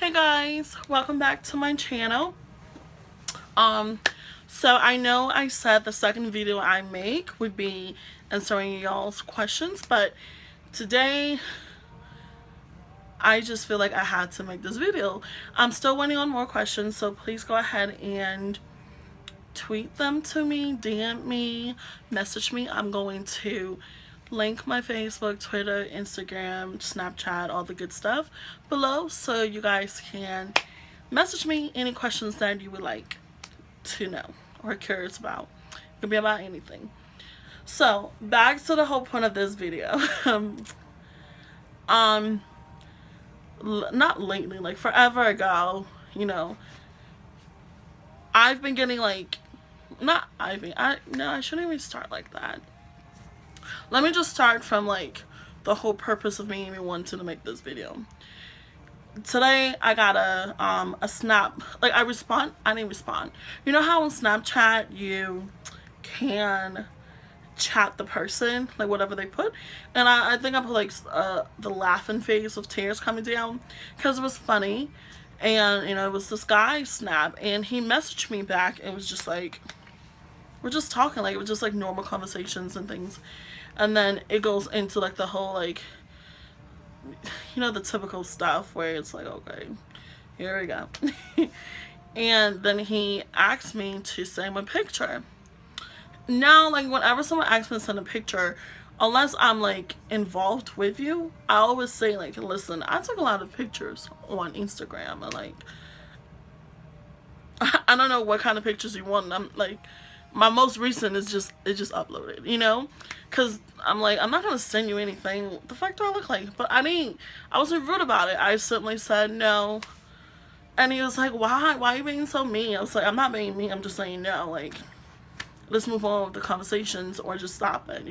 Hey guys, welcome back to my channel. So I know I said the second video I make would be answering y'all's questions, but today I just feel like I had to make this video. I'm still waiting on more questions, so please go ahead and tweet them to me, DM me, message me. I'm going to link my Facebook, Twitter, Instagram, Snapchat, all the good stuff below so you guys can message me any questions that you would like to know or curious about. It could be about anything. So back to the whole point of this video. Not lately, like forever ago, I've been getting like, not I shouldn't even start like that. Let me just start from like the whole purpose of me even wanting to make this video. Today I got a snap, like I didn't respond. You know how on Snapchat you can chat the person, like whatever they put, and I think I put like the laughing face with tears coming down because it was funny, and it was this guy snap, and he messaged me back and was just like, we're just talking, like it was just like normal conversations and things, and then it goes into like the whole like, the typical stuff where it's like, okay, here we go. And then he asked me to send him a picture. Now, like, whenever someone asks me to send a picture, unless I'm like involved with you, I always say like, listen, I took a lot of pictures on Instagram, and like, I don't know what kind of pictures you want. I'm like, my most recent is just uploaded, because I'm like, I'm not gonna send you anything. What the fuck do I look like? But I wasn't rude about it. I simply said no, and he was like, why are you being so mean? I was like, I'm not being mean, I'm just saying no, like, let's move on with the conversations or just stop it,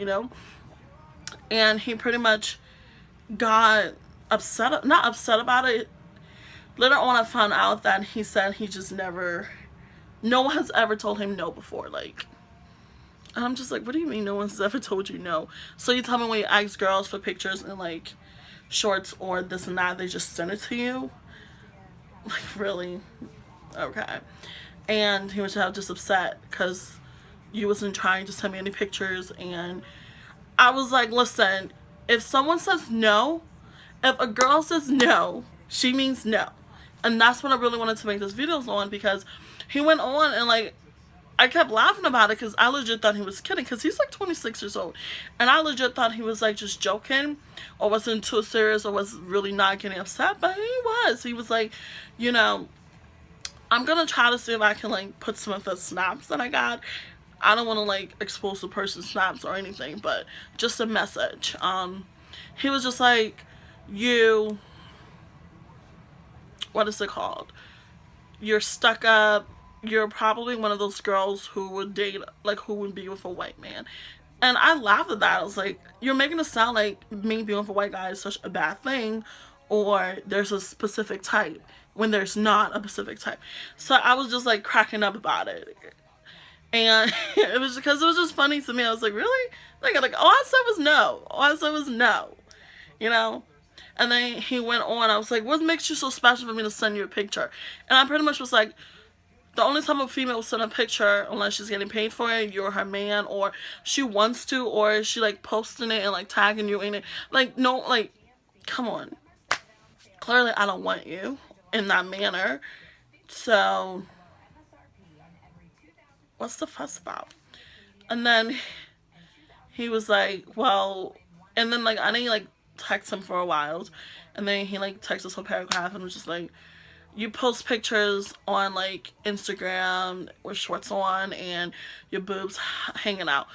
and he pretty much got upset, not upset about it. Later on I found out that he said he just no one has ever told him no before, like, and I'm just like, what do you mean no one's ever told you no? So you tell me when you ask girls for pictures and like shorts or this and that, they just send it to you? Like, really? Okay. And he was just upset because you wasn't trying to send me any pictures, and I was like, listen, if someone says no, if a girl says no, she means no. And that's what I really wanted to make this videos on, because he went on and like, I kept laughing about it because I legit thought he was kidding, because he's like 26 years old, and I legit thought he was like just joking or wasn't too serious or was really not getting upset, but he was like, I'm gonna try to see if I can like put some of the snaps that I got. I don't want to like expose the person's snaps or anything, but just a message. He was just like, what is it called? You're stuck up. You're probably one of those girls who would date, like, who would be with a white man. And I laughed at that. I was like, you're making it sound like me being with a white guy is such a bad thing, or there's a specific type when there's not a specific type. So I was just like cracking up about it. And it was because it was just funny to me. I was like, really? Like all I said was no. All I said was no. And then he went on. I was like, what makes you so special for me to send you a picture? And I pretty much was like, the only time a female will send a picture, unless she's getting paid for it, you're her man, or she wants to, or she like posting it and like tagging you in it. Like, no, like, come on. Clearly I don't want you in that manner. So what's the fuss about? And then he was like, well, and then like I didn't like text him for a while, and then he like texted this whole paragraph and was just like, you post pictures on like Instagram with shorts on and your boobs hanging out,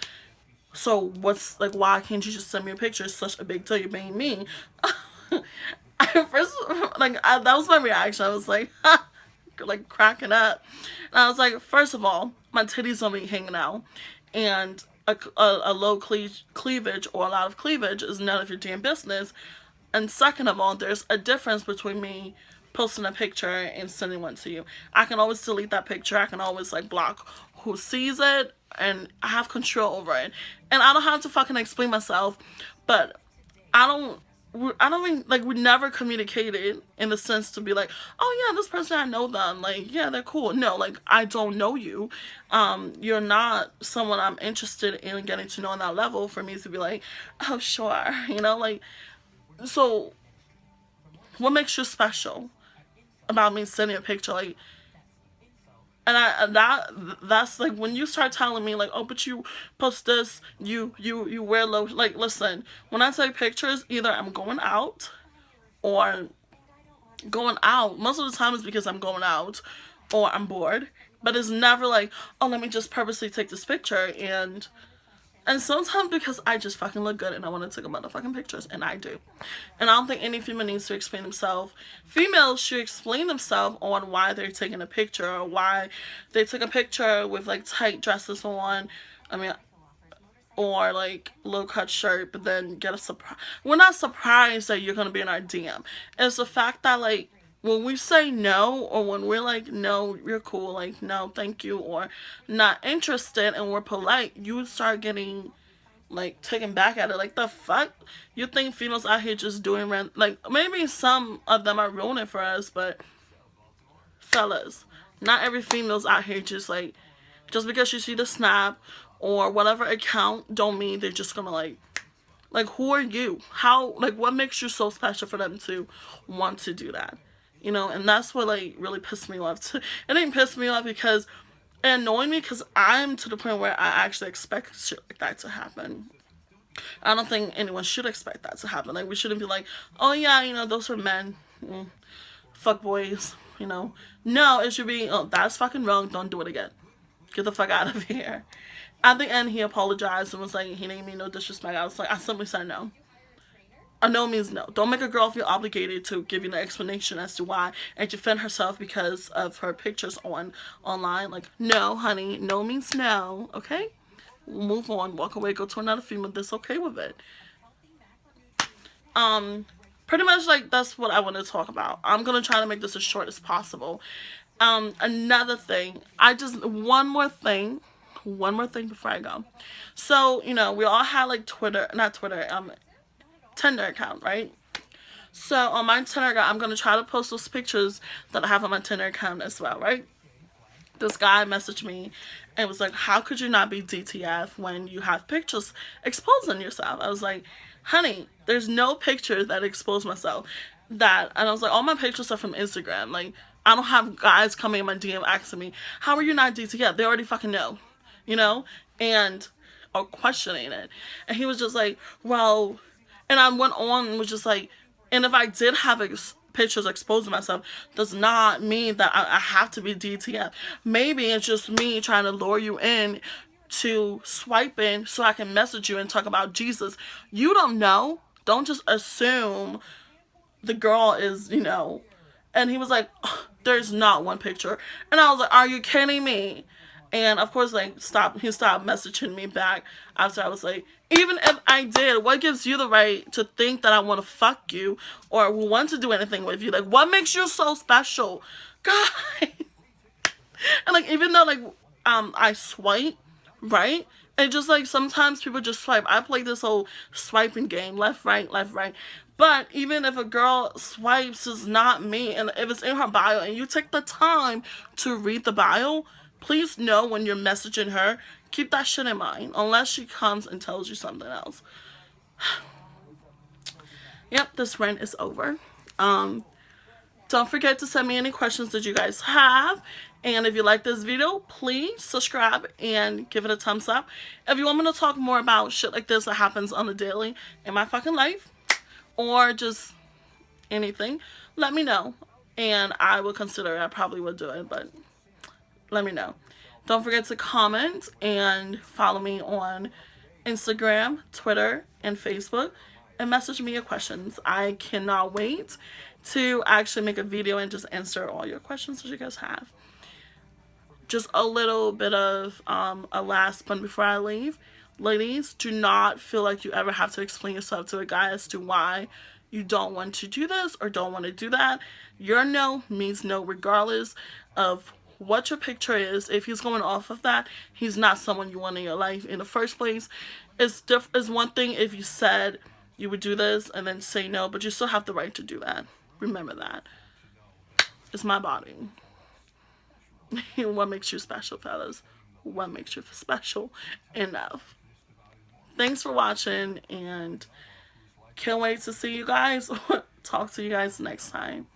so what's like, why can't you just send me a picture? It's such a big deal, you're being mean. First, like, that was my reaction. I was like, like cracking up, and I was like, first of all, my titties don't be hanging out, and a low cleavage or a lot of cleavage is none of your damn business. And second of all, there's a difference between me posting a picture and sending one to you. I can always delete that picture. I can always like block who sees it, and I have control over it, and I don't have to fucking explain myself. But I don't I don't mean, like, we never communicated in the sense to be like, oh yeah, this person, I know them, like, yeah, they're cool. No, like, I don't know you. You're not someone I'm interested in getting to know on that level for me to be like, oh sure, you know, like, so what makes you special about me sending a picture, like, and that's like when you start telling me like, oh, but you post this, you wear low, like, listen, when I take pictures, either I'm going out or going out. Most of the time it's because I'm going out or I'm bored. But it's never like, oh, let me just purposely take this picture. And sometimes because I just fucking look good and I want to take a motherfucking pictures, and I do. And I don't think any female needs to explain themselves. Females should explain themselves on why they're taking a picture, or why they took a picture with like tight dresses on. I mean, or like low cut shirt, but then get a surprise. We're not surprised that you're gonna be in our DM. It's the fact that like when we say no, or when we're like, no, you're cool, like, no, thank you, or not interested, and we're polite, you start getting like taken back at it. Like, the fuck? You think females out here just doing like, maybe some of them are ruining for us, but fellas, not every female's out here just like, just because you see the snap or whatever account don't mean they're just gonna like, who are you? How, like, what makes you so special for them to want to do that? You know, and that's what like really pissed me off too. It didn't piss me off because it annoyed me, because I'm to the point where I actually expect shit like that to happen. I don't think anyone should expect that to happen. Like, we shouldn't be like, oh yeah, you know, those are men, fuck boys, you know. No, it should be, oh, that's fucking wrong, don't do it again. Get the fuck out of here. At the end, he apologized and was like, he didn't mean no disrespect. I was like, I simply said no. A no means no. Don't make a girl feel obligated to give you an explanation as to why and defend herself because of her pictures online. Like, no, honey, no means no, okay? Move on, walk away, go to another female that's okay with it. Pretty much, like, that's what I want to talk about. I'm gonna try to make this as short as possible. Another thing, one more thing before I go. So, you know, we all had like Tinder account, right? So on my Tinder account, I'm gonna try to post those pictures that I have on my Tinder account as well, right? This guy messaged me and was like, how could you not be DTF when you have pictures exposing yourself? I was like, honey, there's no picture that expose myself. And I was like, all my pictures are from Instagram. Like, I don't have guys coming in my DM asking me, how are you not DTF? They already fucking know, you know? And, or questioning it. And he was just like, well, and I went on and was just like, and if I did have pictures exposing myself, does not mean that I have to be DTF. Maybe it's just me trying to lure you in to swipe in so I can message you and talk about Jesus. You don't know. Don't just assume the girl is, you know. And he was like, oh, there's not one picture. And I was like, are you kidding me? And of course, like, he stopped messaging me back after I was like, even if I did, what gives you the right to think that I want to fuck you or want to do anything with you? Like, what makes you so special? God. And like, even though like, I swipe, right? And just like, sometimes people just swipe. I play this whole swiping game, left, right, left, right. But even if a girl swipes, it's not me. And if it's in her bio and you take the time to read the bio, please know when you're messaging her, keep that shit in mind. Unless she comes and tells you something else. Yep, this rant is over. Don't forget to send me any questions that you guys have. And if you like this video, please subscribe and give it a thumbs up. If you want me to talk more about shit like this that happens on the daily in my fucking life, or just anything, let me know. And I will consider it. I probably would do it, but let me know. Don't forget to comment and follow me on Instagram, Twitter, and Facebook, and message me your questions. I cannot wait to actually make a video and just answer all your questions that you guys have. Just a little bit of a last one before I leave. Ladies, do not feel like you ever have to explain yourself to a guy as to why you don't want to do this or don't want to do that. Your no means no regardless of what your picture is. If he's going off of that, he's not someone you want in your life in the first place. It's one thing if you said, you would do this and then say no, but you still have the right to do that. Remember that. It's my body. What makes you special, fellas? What makes you special enough? Thanks for watching, and can't wait to see you guys. Talk to you guys next time.